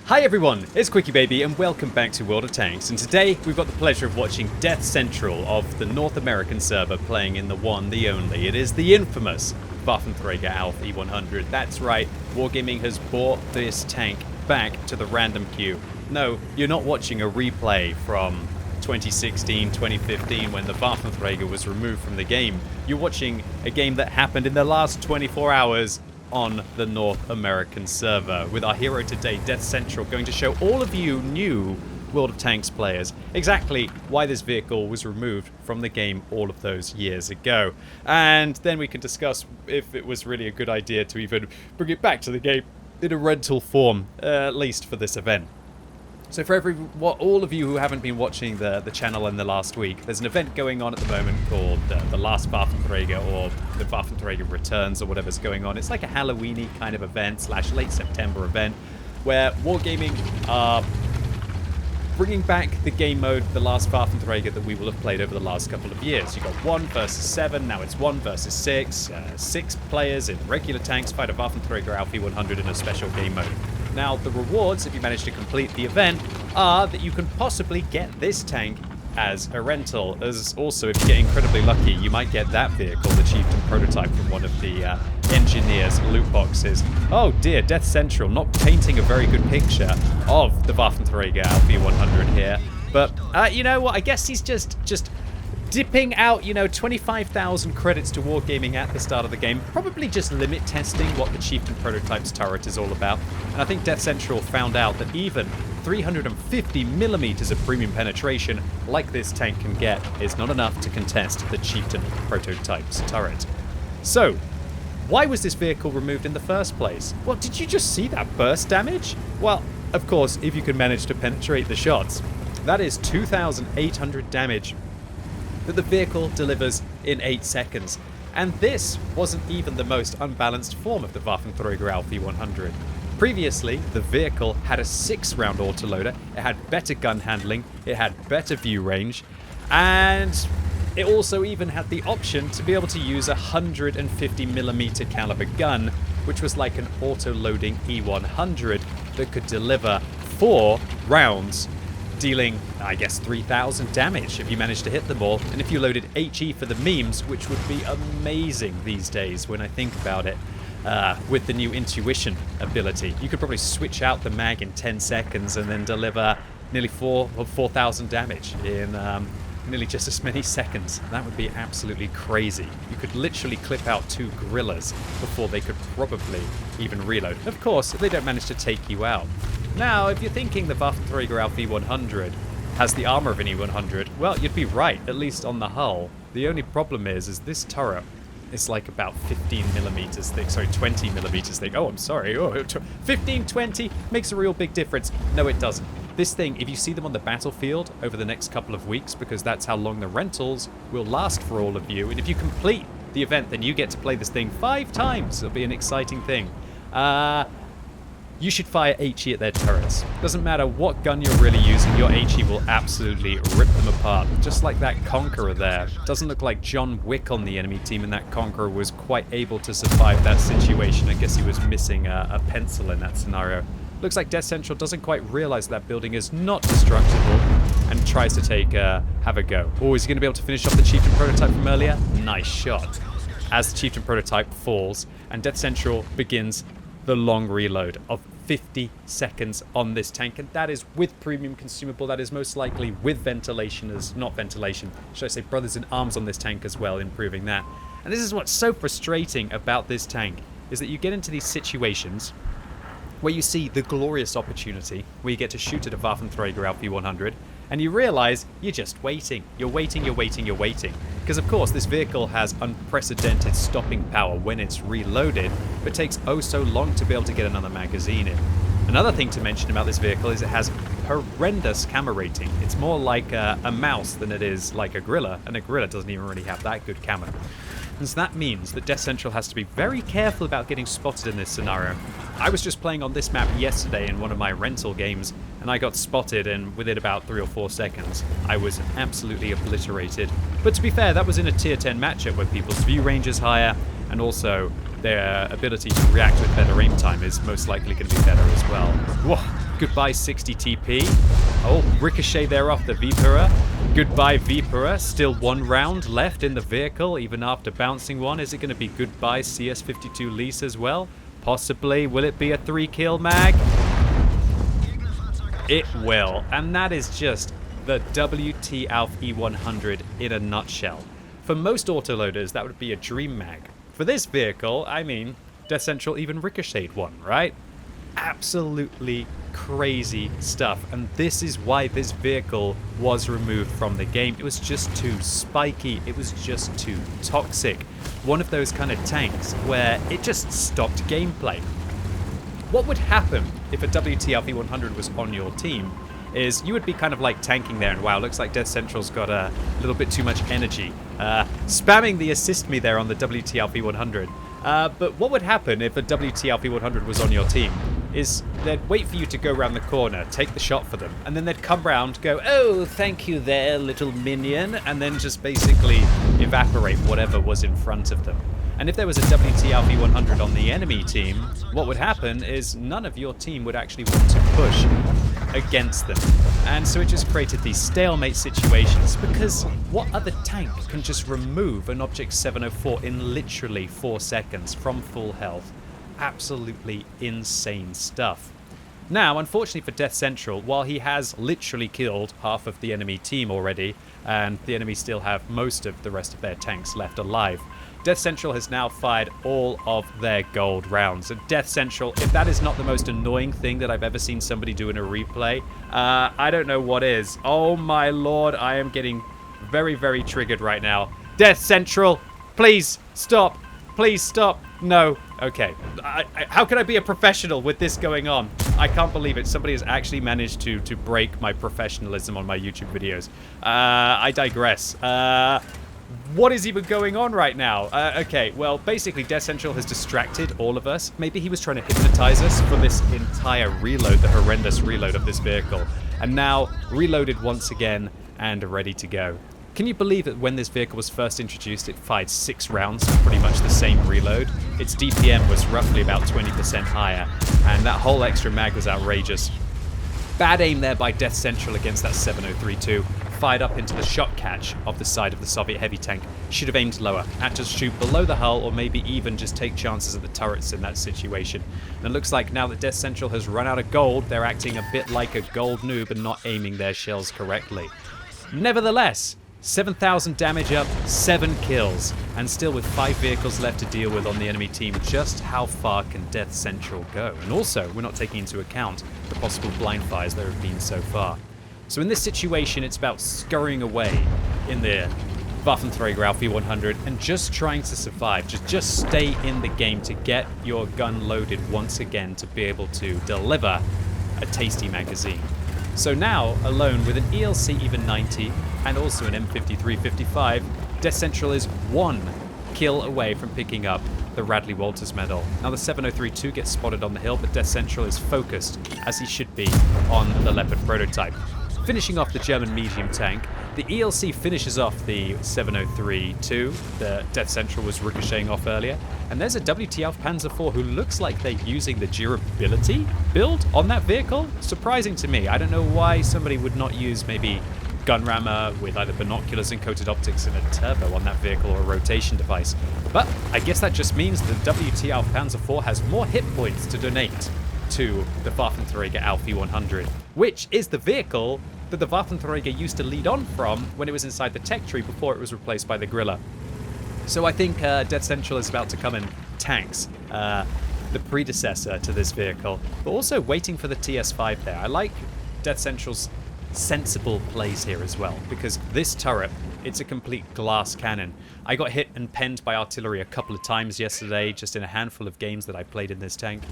Hi everyone, it's QuickyBaby and welcome back to World of Tanks, and today we've got the pleasure of watching Death Central of the North American server playing in the one, the only. It is the infamous WT E100. That's right, Wargaming has brought this tank back to the random queue. No, you're not watching a replay from 2016, 2015 when the WT was removed from the game. You're watching a game that happened in the last 24 hours on the North American server, with our hero today, Death Central, going to show all of you new World of Tanks players exactly why this vehicle was removed from the game all of those years ago. And then we can discuss if it was really a good idea to even bring it back to the game in a rental form, at least for this event. So for all of you who haven't been watching the channel in the last week, there's an event going on at the moment called the Last WT or the WT Returns or whatever's going on. It's like a Halloween-y kind of event / late September event where Wargaming are bringing back the game mode, the Last WT that we will have played over the last couple of years. You got 1 versus 7, now it's 1 versus 6. 6 players in regular tanks fight a WT E100 in a special game mode. Now, the rewards, if you manage to complete the event, are that you can possibly get this tank as a rental. As also, if you get incredibly lucky, you might get that vehicle, the Chieftain prototype, from one of the engineers' loot boxes. Oh dear, Death Central, not painting a very good picture of the WT E100 here. But, you know what, I guess he's just dipping out, 25,000 credits to Wargaming at the start of the game, probably just limit testing what the Chieftain Prototype's turret is all about. And I think Death Central found out that even 350mm of premium penetration, like this tank can get, is not enough to contest the Chieftain Prototype's turret. So, why was this vehicle removed in the first place? Well, did you just see that burst damage? Well, of course, if you can manage to penetrate the shots, that is 2,800 damage that the vehicle delivers in 8 seconds. And this wasn't even the most unbalanced form of the WT E100. Previously, the vehicle had a 6-round autoloader, it had better gun handling, it had better view range, and it also even had the option to be able to use a 150mm caliber gun, which was like an auto-loading E100 that could deliver 4 rounds, dealing, I guess, 3,000 damage if you managed to hit them all. And if you loaded HE for the memes, which would be amazing these days when I think about it, with the new intuition ability, you could probably switch out the mag in 10 seconds and then deliver nearly 4,000 damage in nearly just as many seconds. That would be absolutely crazy. You could literally clip out 2 gorillas before they could probably even reload. Of course, if they don't manage to take you out. Now, if you're thinking the WT E100 has the armor of an E100, well, you'd be right, at least on the hull. The only problem is this turret is like about 15mm thick, sorry, 20mm thick. Oh, I'm sorry. Oh, 15, 20 makes a real big difference. No, it doesn't. This thing, if you see them on the battlefield over the next couple of weeks, because that's how long the rentals will last for all of you, and if you complete the event, then you get to play this thing 5 times. It'll be an exciting thing. You should fire HE at their turrets. Doesn't matter what gun you're really using, your HE will absolutely rip them apart. Just like that Conqueror there. Doesn't look like John Wick on the enemy team, and that Conqueror was quite able to survive that situation. I guess he was missing a pencil in that scenario. Looks like Death Central doesn't quite realize that building is not destructible and tries to have a go. Oh, is he going to be able to finish off the Chieftain prototype from earlier? Nice shot. As the Chieftain prototype falls, and Death Central begins the long reload of 50 seconds on this tank, and that is with premium consumable. That is most likely with ventilation, not ventilation, should I say brothers in arms on this tank as well, improving that. And this is what's so frustrating about this tank, is that you get into these situations where you see the glorious opportunity where you get to shoot at a WT E100, and you realize you're just waiting. You're waiting. Because of course this vehicle has unprecedented stopping power when it's reloaded, but takes oh so long to be able to get another magazine in. Another thing to mention about this vehicle is it has horrendous camera rating. It's more like a mouse than it is like a gorilla, and a gorilla doesn't even really have that good camera. And so that means that Death Central has to be very careful about getting spotted in this scenario. I was just playing on this map yesterday in one of my rental games, and I got spotted, and within about 3 or 4 seconds, I was absolutely obliterated. But to be fair, that was in a tier 10 matchup where people's view range is higher, and also their ability to react with better aim time is most likely going to be better as well. Whoa. Goodbye 60 TP. Oh, ricochet there off the Vipera. Goodbye Vipera. Still 1 round left in the vehicle, even after bouncing one. Is it going to be goodbye CS52 Lise as well? Possibly. Will it be a 3-kill mag? It will. And that is just the WTF E100 in a nutshell. For most autoloaders, that would be a dream mag. For this vehicle, I mean, Death Central even ricocheted one, right? Absolutely crazy stuff. And this is why this vehicle was removed from the game. It was just too spiky. It was just too toxic. One of those kind of tanks where it just stopped gameplay. What would happen if a WTF E100 was on your team is you would be kind of like tanking there, and wow, looks like Death Central's got a little bit too much energy. Spamming the assist me there on the WTF E100. But what would happen if a WTF E100 was on your team is they'd wait for you to go around the corner, take the shot for them, and then they'd come round, go, oh, thank you there, little minion, and then just basically evaporate whatever was in front of them. And if there was a WTF E100 on the enemy team, what would happen is none of your team would actually want to push against them. And so it just created these stalemate situations, because what other tank can just remove an Object 704 in literally 4 seconds from full health? Absolutely insane stuff. Now, unfortunately for Death Central, while he has literally killed half of the enemy team already, and the enemy still have most of the rest of their tanks left alive, Death Central has now fired all of their gold rounds. And Death Central, if that is not the most annoying thing that I've ever seen somebody do in a replay, I don't know what is. Oh my lord, I am getting very, very triggered right now. Death Central, please stop. Please stop. No. Okay. How can I be a professional with this going on? I can't believe it. Somebody has actually managed to break my professionalism on my YouTube videos. I digress. What is even going on right now? Okay, well, basically, Death Central has distracted all of us. Maybe he was trying to hypnotize us for this entire reload, the horrendous reload of this vehicle. And now, reloaded once again and ready to go. Can you believe that when this vehicle was first introduced, it fired 6 rounds, pretty much the same reload? Its DPM was roughly about 20% higher, and that whole extra mag was outrageous. Bad aim there by Death Central against that 703-2. Fired up into the shot catch of the side of the Soviet heavy tank. Should have aimed lower. Had to shoot below the hull, or maybe even just take chances at the turrets in that situation. And it looks like now that Death Central has run out of gold, they're acting a bit like a gold noob and not aiming their shells correctly. Nevertheless, 7,000 damage up, 7 kills, and still with 5 vehicles left to deal with on the enemy team. Just how far can Death Central go? And also, we're not taking into account the possible blind fires there have been so far. So in this situation, it's about scurrying away in the Waffenträger Alpha E100 and just trying to survive. Just stay in the game to get your gun loaded once again to be able to deliver a tasty magazine. So now, alone with an ELC even 90 and also an M53-55, Death Central is 1 kill away from picking up the Radley Walters medal. Now the 703-2 gets spotted on the hill, but Death Central is focused, as he should be, on the Leopard prototype. Finishing off the German medium tank, the ELC finishes off the 703-2 that Death Central was ricocheting off earlier. And there's a WTF Panzer IV who looks like they're using the durability build on that vehicle. Surprising to me. I don't know why somebody would not use maybe gun rammer with either binoculars and coated optics and a turbo on that vehicle or a rotation device. But I guess that just means the WTF Panzer IV has more hit points to donate to the Waffenträger Alpha E100, which is the vehicle that the Waffenträger used to lead on from when it was inside the tech tree before it was replaced by the Griller. So I think Death Central is about to come in tanks, the predecessor to this vehicle, but also waiting for the TS5 there. I like Death Central's sensible plays here as well, because this turret, it's a complete glass cannon. I got hit and penned by artillery a couple of times yesterday, just in a handful of games that I played in this tank.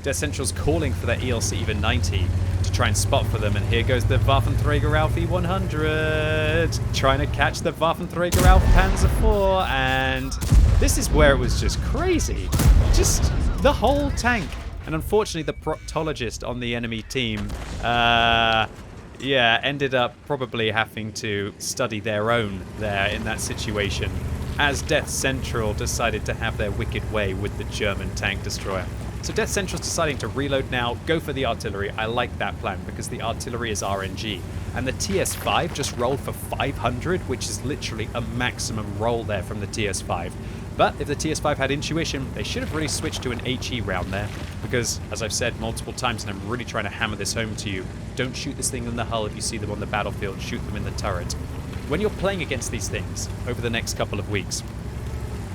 Death Central's calling for their ELC even 90 to try and spot for them, and here goes the Waffenträger Alpha E100 trying to catch the Waffenträger Alpha Panzer IV, and this is where it was just crazy. Just the whole tank. And unfortunately, the proctologist on the enemy team, ended up probably having to study their own there in that situation, as Death Central decided to have their wicked way with the German tank destroyer. So Death Central's deciding to reload now, go for the artillery. I like that plan because the artillery is RNG. And the TS5 just rolled for 500, which is literally a maximum roll there from the TS5. But if the TS5 had intuition, they should have really switched to an HE round there. Because, as I've said multiple times, and I'm really trying to hammer this home to you, don't shoot this thing in the hull if you see them on the battlefield, shoot them in the turret. When you're playing against these things over the next couple of weeks,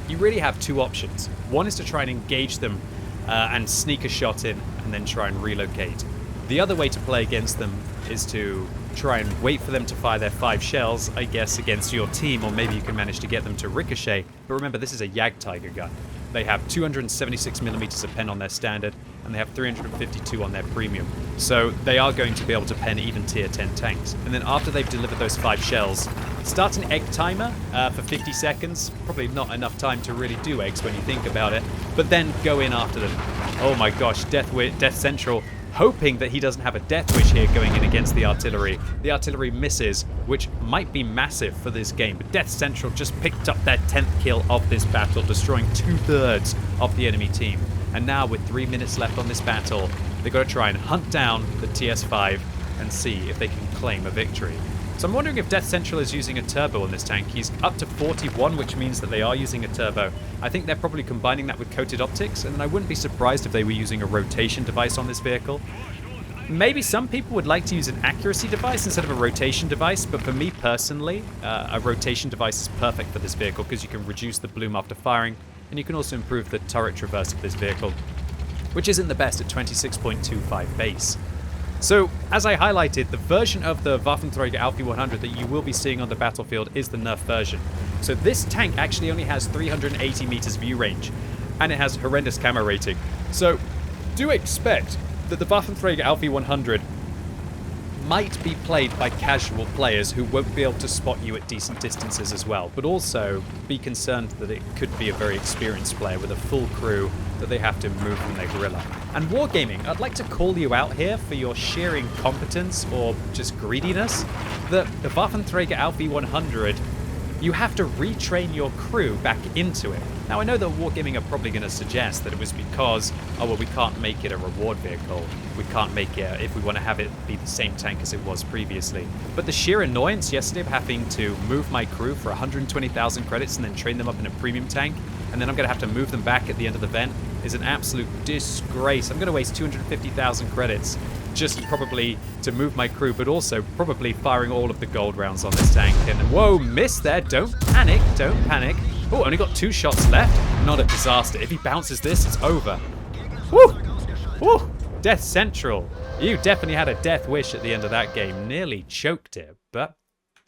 you really have two options. One is to try and engage them and sneak a shot in and then try and relocate. The other way to play against them is to try and wait for them to fire their 5 shells, I guess, against your team, or maybe you can manage to get them to ricochet. But remember, this is a Jagdtiger gun. They have 276mm of pen on their standard, and they have 352 on their premium. So they are going to be able to pen even tier 10 tanks. And then after they've delivered those 5 shells, start an egg timer for 50 seconds. Probably not enough time to really do eggs when you think about it. But then go in after them. Oh my gosh, Death Central, hoping that he doesn't have a death wish here going in against the artillery. The artillery misses, which might be massive for this game. But Death Central just picked up their 10th kill of this battle, destroying 2/3 of the enemy team. And now with 3 minutes left on this battle, they've got to try and hunt down the TS5 and see if they can claim a victory. So I'm wondering if Death Central is using a turbo on this tank. He's up to 41, which means that they are using a turbo. I think they're probably combining that with coated optics, and then I wouldn't be surprised if they were using a rotation device on this vehicle. Maybe some people would like to use an accuracy device instead of a rotation device, but for me personally, a rotation device is perfect for this vehicle because you can reduce the bloom after firing, and you can also improve the turret traverse of this vehicle, which isn't the best at 26.25 base. So, as I highlighted, the version of the Waffenträger Alpha E100 that you will be seeing on the battlefield is the nerf version. So this tank actually only has 380 meters view range, and it has horrendous camo rating. So, do expect that the Waffenträger Alpha E100 might be played by casual players who won't be able to spot you at decent distances as well, but also be concerned that it could be a very experienced player with a full crew that they have to move from their gorilla. And Wargaming, I'd like to call you out here for your sheer incompetence or just greediness. The Waffenträger Alpha E100, you have to retrain your crew back into it. Now I know that Wargaming are probably going to suggest that it was because, oh well, we can't make it a reward vehicle. We can't make it, if we want to have it be the same tank as it was previously. But the sheer annoyance yesterday of having to move my crew for 120,000 credits and then train them up in a premium tank, and then I'm going to have to move them back at the end of the event, is an absolute disgrace. I'm going to waste 250,000 credits just probably to move my crew, but also probably firing all of the gold rounds on this tank. And whoa, missed there. Don't panic. Don't panic. Oh, only got 2 shots left. Not a disaster. If he bounces this, it's over. Woo! Woo! Death Central. You definitely had a death wish at the end of that game. Nearly choked it, but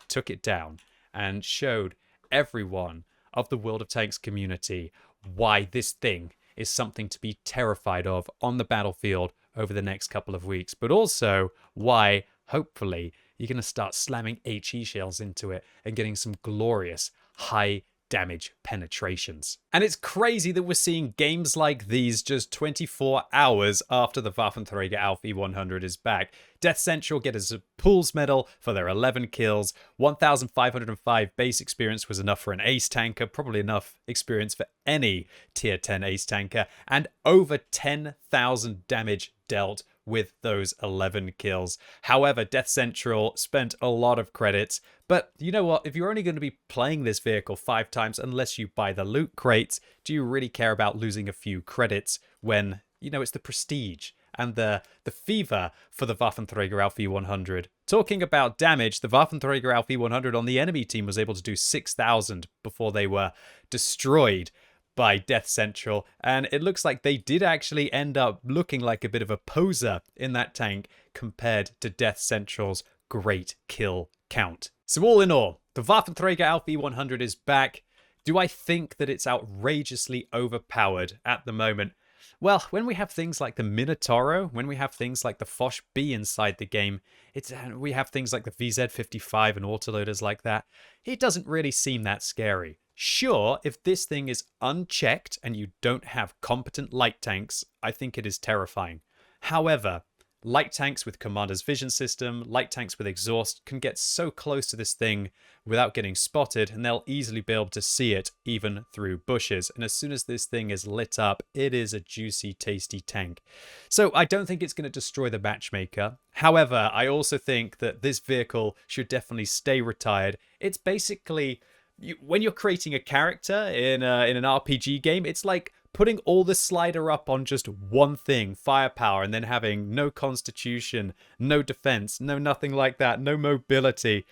took it down and showed everyone of the World of Tanks community why this thing is something to be terrified of on the battlefield over the next couple of weeks, but also why, hopefully, you're going to start slamming HE shells into it and getting some glorious high damage penetrations. And it's crazy that we're seeing games like these just 24 hours after the Waffenträger Alpha E100 is back. Death Central get a Pools medal for their 11 kills. 1,505 base experience was enough for an ace tanker, probably enough experience for any tier 10 ace tanker, and over 10,000 damage dealt with those 11 kills. However, Death Central spent a lot of credits, but you know what? If you're only going to be playing this vehicle 5 times, unless you buy the loot crates, do you really care about losing a few credits when, you know, it's the prestige and the fever for the Waffenträger Alpha E100? Talking about damage, the Waffenträger Alpha E100 on the enemy team was able to do 6,000 before they were destroyed by Death Central, and it looks like they did actually end up looking like a bit of a poser in that tank compared to Death Central's great kill count. So all in all, the Waffenträger Alpha E100 is back. Do I think that it's outrageously overpowered at the moment? Well, when we have things like the Minotauro, when we have things like the Foch B inside the game, we have things like the VZ55 and autoloaders like that, it doesn't really seem that scary. Sure, if this thing is unchecked and you don't have competent light tanks, I think it is terrifying. However, light tanks with commander's vision system, light tanks with exhaust can get so close to this thing without getting spotted, and they'll easily be able to see it even through bushes. And as soon as this thing is lit up, it is a juicy, tasty tank. So I don't think it's going to destroy the matchmaker. However, I also think that this vehicle should definitely stay retired. It's basically, when you're creating a character in an RPG game, it's like putting all the slider up on just one thing, firepower, and then having no constitution, no defense, no nothing like that, no mobility.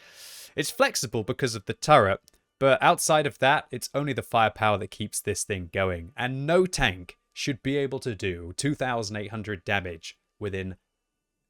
It's flexible because of the turret, but outside of that, it's only the firepower that keeps this thing going. And no tank should be able to do 2,800 damage within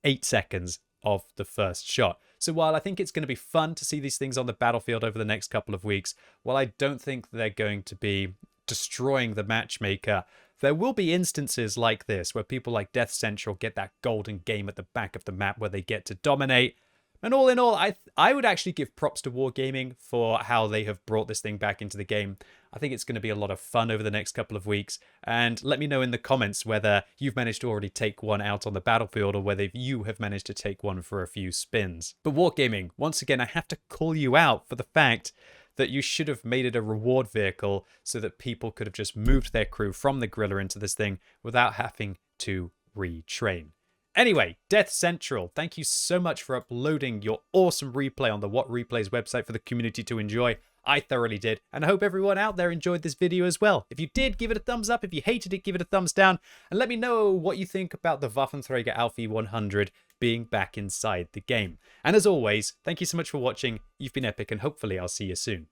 8 seconds of the first shot. So while I think it's going to be fun to see these things on the battlefield over the next couple of weeks, while I don't think they're going to be destroying the matchmaker, there will be instances like this where people like Death Central get that golden game at the back of the map where they get to dominate. And all in all, I would actually give props to Wargaming for how they have brought this thing back into the game. I think it's going to be a lot of fun over the next couple of weeks. And let me know in the comments whether you've managed to already take one out on the battlefield or whether you have managed to take one for a few spins. But Wargaming, once again, I have to call you out for the fact that you should have made it a reward vehicle so that people could have just moved their crew from the Griller into this thing without having to retrain. Anyway, Death Central, thank you so much for uploading your awesome replay on the What Replays website for the community to enjoy. I thoroughly did, and I hope everyone out there enjoyed this video as well. If you did, give it a thumbs up. If you hated it, give it a thumbs down. And let me know what you think about the Waffenträger Alpha E100 being back inside the game. And as always, thank you so much for watching. You've been epic, and hopefully I'll see you soon.